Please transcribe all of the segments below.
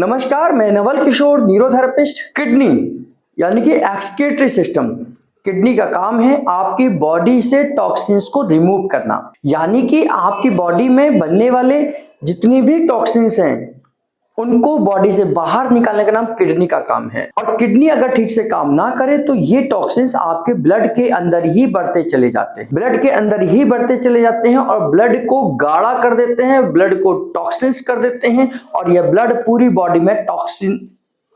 नमस्कार, मैं Naval Kishore, neurotherapist. Kidney यानी कि एक्सक्रीटरी सिस्टम, किडनी का काम है आपकी बॉडी से टॉक्सिन्स को रिमूव करना। यानी कि आपकी बॉडी में बनने वाले जितनी भी टॉक्सिन्स हैं उनको बॉडी से बाहर निकालने का नाम किडनी का काम है। और किडनी अगर ठीक से काम ना करे तो ये टॉक्सिन्स आपके ब्लड के अंदर ही बढ़ते चले जाते हैं, ब्लड के अंदर ही बढ़ते चले जाते हैं और ब्लड को गाढ़ा कर देते हैं, ब्लड को टॉक्सिन्स कर देते हैं और यह ब्लड पूरी बॉडी में टॉक्सिन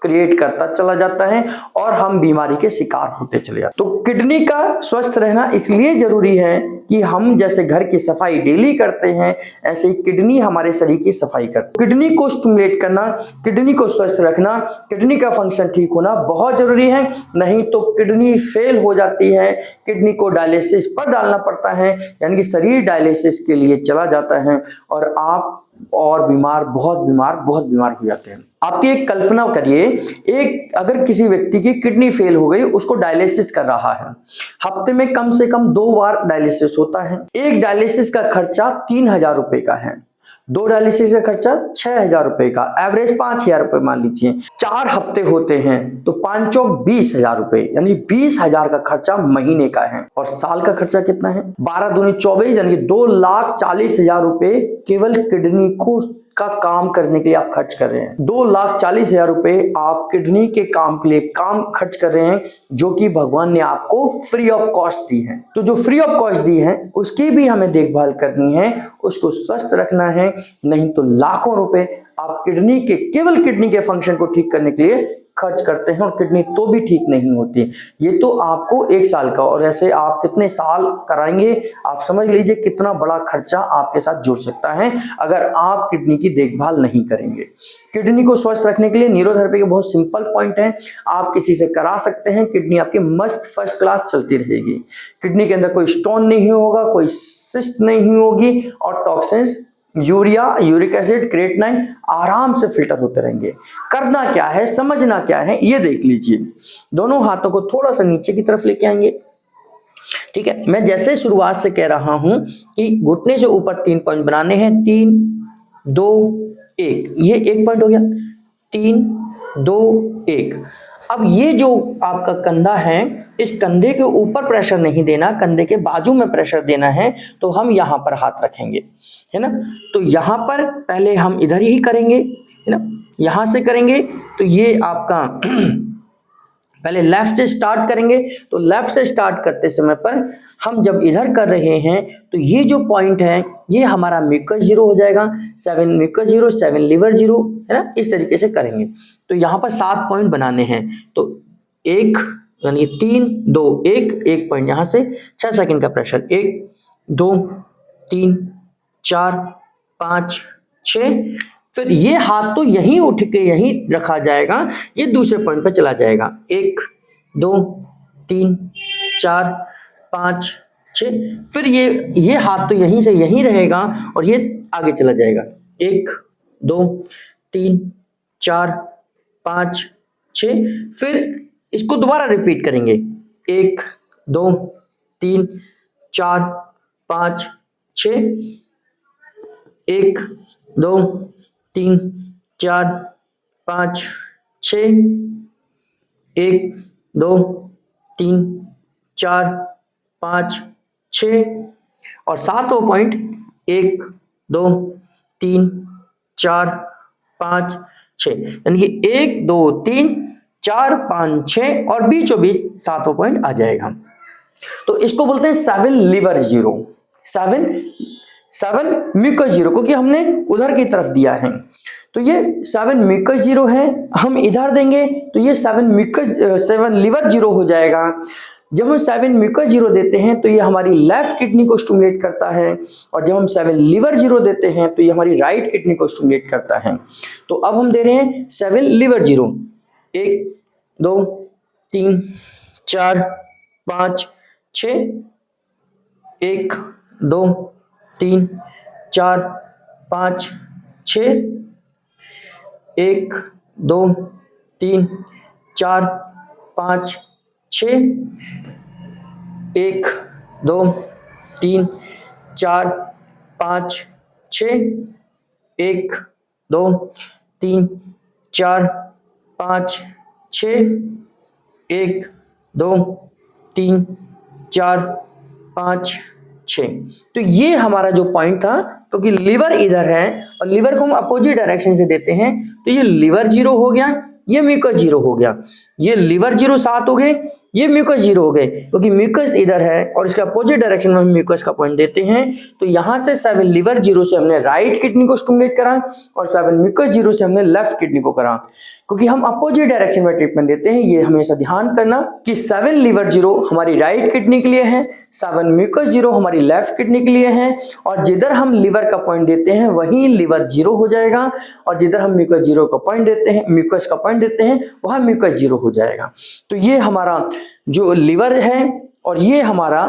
क्रिएट करता चला जाता है और हम बीमारी के शिकार होते चले जाते हैं। तो किडनी का स्वस्थ रहना इसलिए जरूरी है कि हम जैसे घर की सफाई डेली करते हैं ऐसे ही किडनी हमारे शरीर की सफाई करते हैं। किडनी को स्टिमुलेट करना, किडनी को स्वस्थ रखना, किडनी का फंक्शन ठीक होना बहुत जरूरी है, नहीं तो किडनी फेल हो जाती है, किडनी को डायलिसिस पर डालना पड़ता है, यानी कि शरीर डायलिसिस के लिए चला जाता है और आप और बहुत बीमार हो जाते हैं। आपकी एक कल्पना करिए, एक अगर किसी व्यक्ति की किडनी फेल हो गई, उसको डायलिसिस कर रहा है, हफ्ते में कम से कम 2 बार डायलिसिस होता है। एक डायलिसिस का खर्चा 3000 रुपए का है, 2 डायलिसिस का खर्चा 6000 रुपए का, एवरेज 5000 रुपए मान लीजिए। 4 हफ्ते होते हैं तो 5 चौक 20,000 रुपए, यानी 20,000 का खर्चा महीने का है। और साल का खर्चा कितना है? 12 दूनी 24, यानी 2,40,000 रुपए केवल किडनी को का काम करने के लिए आप खर्च कर रहे हैं। 2,40,000 रुपए आप किडनी के काम के लिए खर्च कर रहे हैं, जो कि भगवान ने आपको फ्री ऑफ कॉस्ट दी है। तो जो फ्री ऑफ कॉस्ट दी है उसकी भी हमें देखभाल करनी है, उसको स्वस्थ रखना है, नहीं तो लाखों रुपए आप केवल किडनी के फंक्शन को ठीक करने के लिए खर्च करते हैं और किडनी तो भी ठीक नहीं होती। ये तो आपको 1 साल का, और ऐसे आप कितने साल कराएंगे, आप समझ लीजिए कितना बड़ा खर्चा आपके साथ जुड़ सकता है अगर आप किडनी की देखभाल नहीं करेंगे। किडनी को स्वस्थ रखने के लिए न्यूरोथेरेपी के बहुत सिंपल पॉइंट है, आप किसी से करा सकते हैं, किडनी आपकी मस्त फर्स्ट क्लास चलती रहेगी। किडनी के अंदर कोई स्टोन नहीं होगा, कोई सिस्ट नहीं होगी और toxins, urea, uric acid, creatinine आराम से फिल्टर होते रहेंगे। करना क्या है, समझना क्या है, ये देख लीजिए। दोनों हाथों को थोड़ा सा नीचे की तरफ लेके आएंगे, ठीक है। मैं जैसे शुरुआत से कह रहा हूं कि घुटने से ऊपर 3 पॉइंट बनाने हैं, 3 2 1, ये 1 पॉइंट हो गया, 3 2 1। अब ये जो आपका कंधा है, इस कंधे के ऊपर प्रेशर नहीं देना, कंधे के बाजू में प्रेशर देना है, तो हम यहां पर हाथ रखेंगे, है ना। तो यहां पर पहले हम इधर ही करेंगे, है ना, यहां से करेंगे। तो ये आपका पहले लेफ्ट से स्टार्ट करेंगे, तो लेफ्ट से स्टार्ट करते समय पर हम जब इधर कर रहे हैं तो ये जो पॉइंट है ये हमारा म्यूकस जीरो हो जाएगा, 7 म्यूकस जीरो, 7 लिवर जीरो, है ना। इस तरीके से करेंगे। तो यहाँ पर 7 पॉइंट बनाने हैं, तो 1 यानी 3 2 1 पॉइंट, यहाँ से 6 सेकंड का प्रेशर, 1 2 3 4 5 6। फिर ये हाथ तो यहीं उठ के यहीं रखा जाएगा, ये दूसरे पॉइंट पर चला जाएगा, 1 2 3 4 5 6। फिर ये हाथ तो यहीं से यहीं रहेगा और ये आगे चला जाएगा, 1 2 3 4 5 6। फिर इसको दोबारा रिपीट करेंगे, 1 2 3 4 5 6, 1 2 3 4 5 6, 1 2 3 4 5 6। और 7वां पॉइंट, 1 2 3 4 5 6, यानी कि 1 2 3 4 5 6 और बीचों बीच 7वां पॉइंट आ जाएगा। तो इसको बोलते हैं 7 लिवर जीरो, 7 म्यूकस जीरो, क्योंकि हमने उधर की तरफ दिया है। तो ये 7 म्यूकस जीरो है, हम इधर देंगे तो ये 7 लिवर जीरो हो जाएगा। जब हम 7 म्यूकस जीरो देते हैं तो ये हमारी लेफ्ट किडनी को स्टिमुलेट करता है, और जब हम 7 लिवर जीरो देते हैं तो ये हमारी राइट किडनी को स्टिमुलेट करता है। तो अब हम दे रहे हैं 7 लिवर जीरो, 1 2 3 4 5 6, 1 2 3 4 5 6, 1 2 3 4 5 6, 1 2 3 4 5 6, 1 2 3 4 5 6, 1 2 3 4 5 6। तो ये हमारा जो पॉइंट था, तो कि लिवर इधर है और लिवर को हम अपोजिट डायरेक्शन से देते हैं, तो ये लिवर 0 हो गया, ये म्यूकस 0 हो गया, ये लिवर 0 7 हो गए, ये म्यूकस 0 हो गए, क्योंकि म्यूकस इधर है और इसके अपोजिट डायरेक्शन में हम म्यूकस का पॉइंट देते हैं। तो यहाँ से 7 लिवर 0 से हमने राइट किडनी को स्टिमुलेट करा और 7 म्यूकस 0 से हमने लेफ्ट किडनी को करा, क्योंकि हम अपोजिट डायरेक्शन में ट्रीटमेंट देते हैं। ये हमेशा ध्यान करना कि 7 लिवर 0 हमारी राइट किडनी के लिए है, 7 म्यूकस 0 हमारी लेफ्ट किडनी के लिए है, और जिधर हम लिवर का पॉइंट देते हैं वहीं लिवर 0 हो जाएगा, और जिधर हम म्यूकस 0 का पॉइंट देते हैं, म्यूकस का पॉइंट देते हैं, वहां म्यूकस 0 हो जाएगा। तो ये हमारा जो लिवर है और ये हमारा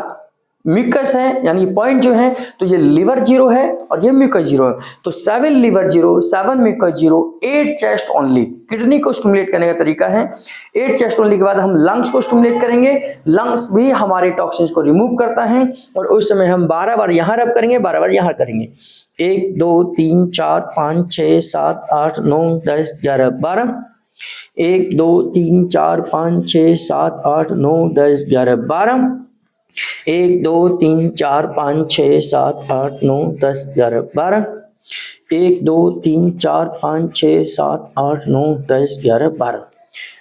म्यूकस है, यानी पॉइंट जो है, तो ये लिवर 0 है और ये म्यूकस 0 है। तो 7 liver 0, 7 mucus 0, 8 chest only. Kidney को स्टिमुलेट करने का तरीका है 8 चेस्ट ओनली के बाद हम लंग्स को स्टिमुलेट करेंगे। लंग्स भी हमारे टॉक्सिन्स को रिमूव करता है, और उस समय हम 12 बार यहाँ रब करेंगे, 12 बार यहाँ करेंगे। 1 2 3 4 5 6 7 8 9 10 11 12। 1 2 3 4 5 6 7 8 9 10 11 12। 1 2 3 4 5 6 7 8 9 10 11 12। 1 2 3 4 5 6 7 8 9 10 11 12,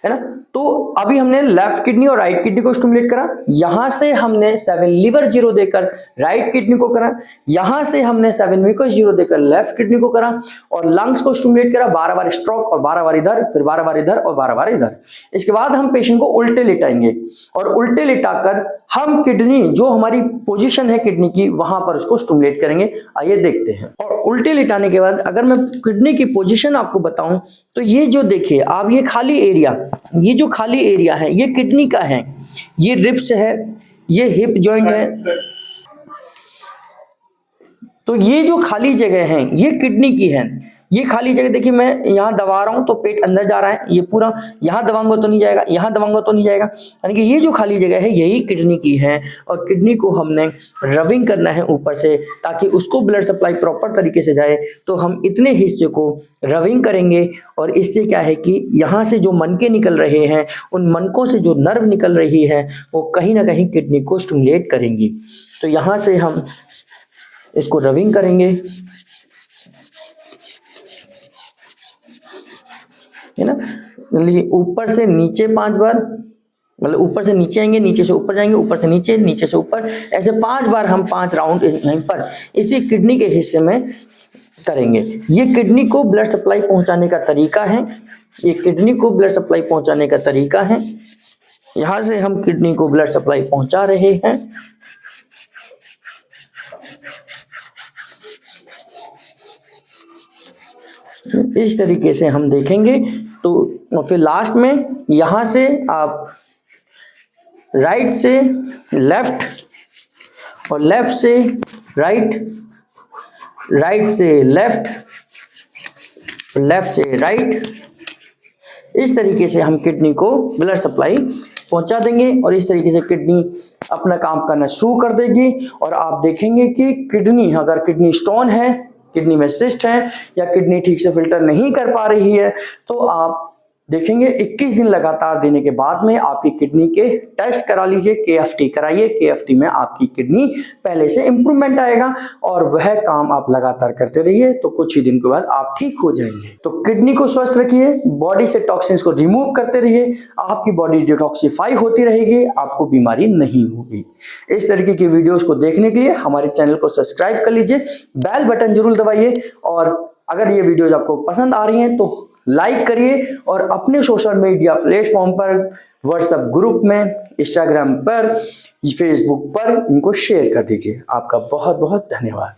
है ना। तो अभी हमने लेफ्ट किडनी और राइट किडनी को स्टिमुलेट करा, यहां से हमने 7 लिवर 0 देकर राइट किडनी को करा, यहां से हमने 7 म्यूकस 0 देकर लेफ्ट किडनी को करा, और लंग्स को स्टिमुलेट करा 12 बार स्ट्रोक और 12 बार इधर, फिर 12 बार इधर और 12 बार इधर। इसके बाद हम पेशेंट को उल्टे लिटाएंगे, और उल्टे लिटाकर हम किडनी जो हमारी पोजीशन है किडनी की, वहां पर उसको स्टिमुलेट करेंगे। आइए देखते हैं। और उल्टे लिटाने के बाद अगर मैं किडनी की पोजीशन आपको बताऊं, तो ये जो देखिए आप, ये खाली एरिया, ये जो खाली एरिया है ये किडनी का है, ये रिब्स है, ये हिप जॉइंट है, तो ये जो खाली जगह है ये किडनी की है। ये खाली जगह देखिए, मैं यहाँ दबा रहा हूं तो पेट अंदर जा रहा है, ये पूरा यहाँ दबाऊंगा तो नहीं जाएगा, यहाँ दबाऊंगा तो नहीं जाएगा, यानी कि ये जो खाली जगह है यही किडनी की है। और किडनी को हमने रबिंग करना है ऊपर से, ताकि उसको ब्लड सप्लाई प्रॉपर तरीके से जाए। तो हम इतने हिस्से को रबिंग करेंगे, और इससे क्या है कि यहाँ से जो मनके निकल रहे हैं, उन मनकों से जो नर्व निकल रही है, वो कहीं ना कहीं किडनी को स्टिमुलेट करेंगी। तो यहाँ से हम इसको रबिंग करेंगे, है ना। ऊपर से नीचे 5 बार, मतलब ऊपर से नीचे आएंगे, नीचे से ऊपर जाएंगे, ऊपर से नीचे, नीचे से ऊपर, ऐसे 5 बार हम 5 राउंड यहीं पर इसी किडनी के हिस्से में करेंगे। ये किडनी को ब्लड सप्लाई पहुंचाने का तरीका है, ये किडनी को ब्लड सप्लाई पहुंचाने का तरीका है। यहां से हम किडनी को ब्लड सप्लाई पहुंचा रहे हैं। इस तरीके से हम देखेंगे। तो फिर लास्ट में यहां से आप राइट से लेफ्ट और लेफ्ट से राइट, राइट से लेफ्ट, लेफ्ट से राइट, इस तरीके से हम किडनी को ब्लड सप्लाई पहुंचा देंगे, और इस तरीके से किडनी अपना काम करना शुरू कर देगी। और आप देखेंगे कि किडनी, अगर किडनी स्टोन है, किडनी में सिस्ट है, या किडनी ठीक से फिल्टर नहीं कर पा रही है, तो आप देखेंगे 21 दिन लगातार देने के बाद में आपकी किडनी के टेस्ट करा लीजिए, KFT कराइए। KFT में आपकी किडनी पहले से इंप्रूवमेंट आएगा, और वह काम आप लगातार करते रहिए, तो कुछ ही दिन के बाद आप ठीक हो जाएंगे। तो किडनी को स्वस्थ रखिए, बॉडी से टॉक्सिन्स को रिमूव करते रहिए, आपकी बॉडी डिटॉक्सिफाई होती रहेगी, आपको बीमारी नहीं होगी। इस तरीके की वीडियोस को देखने के लिए हमारे चैनल को सब्सक्राइब कर लीजिए, बेल बटन जरूर दबाइए, और अगर ये वीडियोज आपको पसंद आ रही हैं तो लाइक करिए, और अपने सोशल मीडिया प्लेटफॉर्म पर, व्हाट्सएप ग्रुप में, इंस्टाग्राम पर, फेसबुक पर इनको शेयर कर दीजिए। आपका बहुत बहुत धन्यवाद।